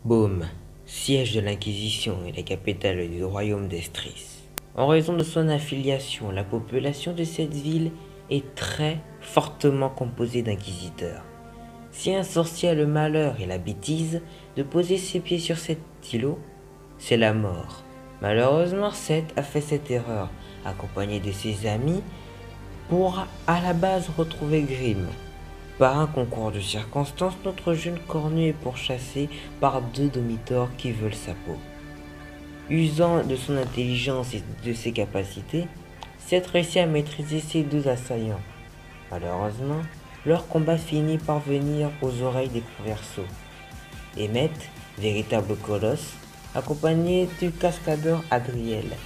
Beaume, siège de l'Inquisition et la capitale du royaume d'Estris. En raison de son affiliation, la population de cette ville est très fortement composée d'inquisiteurs. Si un sorcier a le malheur et la bêtise de poser ses pieds sur cet îlot, c'est la mort. Malheureusement, Seth a fait cette erreur, accompagné de ses amis, pour à la base retrouver Grimm. Par un concours de circonstances, notre jeune cornu est pourchassé par deux domitors qui veulent sa peau. Usant de son intelligence et de ses capacités, Seth réussit à maîtriser ses deux assaillants. Malheureusement, leur combat finit par venir aux oreilles des conversos. Emmett, véritable colosse, accompagné du cascadeur Adriel,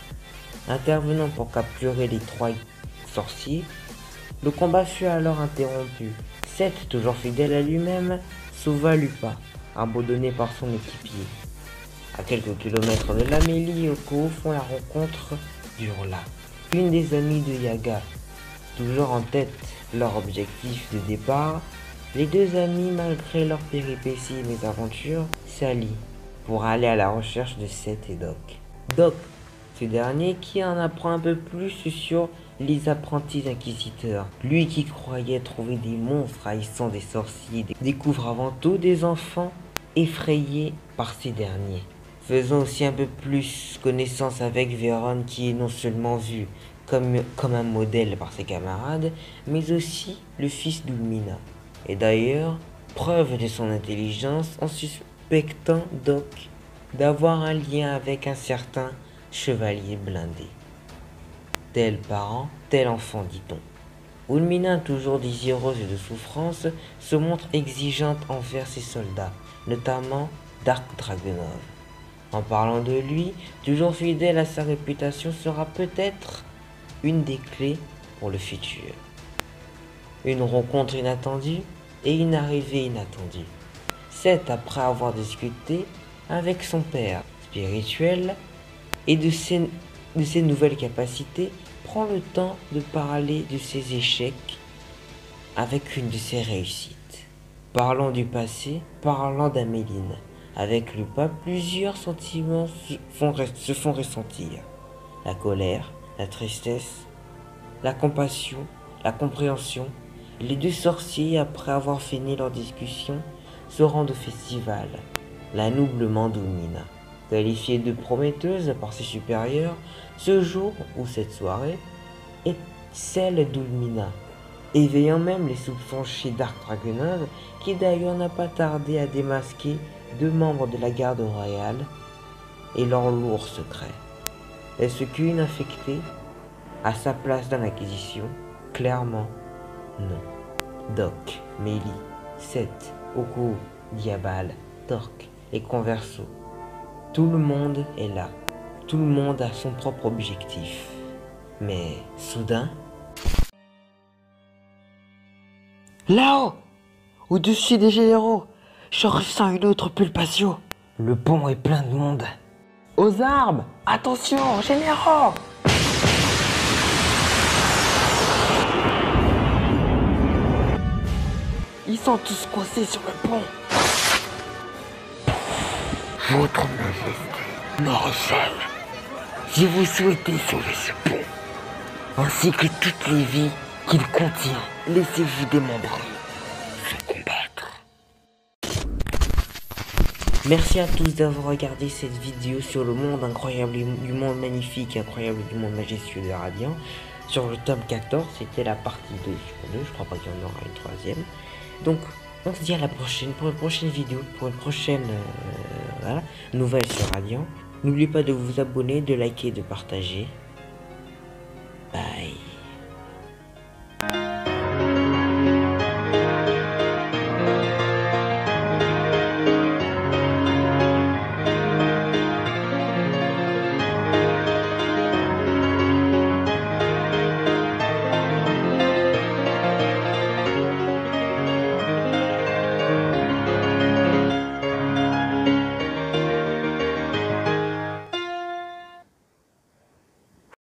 intervenant pour capturer les trois sorciers, le combat fut alors interrompu. Seth, toujours fidèle à lui-même, sauva Lupa, abandonné par son équipier. À quelques kilomètres de l'Amélie et Oko font la rencontre d'Urla, une des amies de Yaga. Toujours en tête leur objectif de départ, les deux amis, malgré leurs péripéties et mésaventures, s'allient pour aller à la recherche de Seth et Doc. Doc, ce dernier qui en apprend un peu plus sur les apprentis inquisiteurs. Lui qui croyait trouver des monstres haïssant des sorciers, découvre avant tout des enfants effrayés par ces derniers. Faisons aussi un peu plus connaissance avec Véron qui est non seulement vu comme un modèle par ses camarades, mais aussi le fils d'Ulmina. Et d'ailleurs, preuve de son intelligence en suspectant Doc d'avoir un lien avec un certain chevalier blindé. Tel parent, tel enfant, dit-on. Ulmina, toujours désireuse de souffrance, se montre exigeante envers ses soldats, notamment Dark Dragunov. En parlant de lui, toujours fidèle à sa réputation, sera peut-être une des clés pour le futur. Une rencontre inattendue et une arrivée inattendue. Seth, après avoir discuté avec son père spirituel et de ses nouvelles capacités, prend le temps de parler de ses échecs avec une de ses réussites. Parlons du passé, parlant d'Améline. Avec Lupa, plusieurs sentiments se font ressentir. La colère, la tristesse, la compassion, la compréhension. Les deux sorciers, après avoir fini leur discussion, se rendent au festival, l'annoublement d'Ulmina. Qualifiée de prometteuse par ses supérieurs, ce jour ou cette soirée est celle d'Ulmina, éveillant même les soupçons chez Dark Dragunov, qui d'ailleurs n'a pas tardé à démasquer deux membres de la garde royale et leur lourd secret. Est-ce qu'une infectée a sa place dans l'Inquisition? Clairement, non. Doc, Mélie, Seth, Oko, Diabal, Torque et Converso. Tout le monde est là. Tout le monde a son propre objectif. Mais soudain... Là-haut, au-dessus des généraux, je ressens une autre pulpation. Le pont est plein de monde. Aux armes! Attention, généraux! Ils sont tous coincés sur le pont. Votre Majesté, Maréchal, si vous souhaitez sauver ce pont, ainsi que toutes les vies qu'il contient, laissez-vous démembrer, se combattre. Merci à tous d'avoir regardé cette vidéo sur le monde incroyable du monde magnifique et incroyable du monde majestueux de Radiant. Sur le tome 14, c'était la partie 2 sur 2, je crois pas qu'il y en aura une troisième. Donc, on se dit à la prochaine pour une prochaine vidéo, pour une prochaine nouvelle sur Radiant. N'oubliez pas de vous abonner, de liker, de partager. Bye.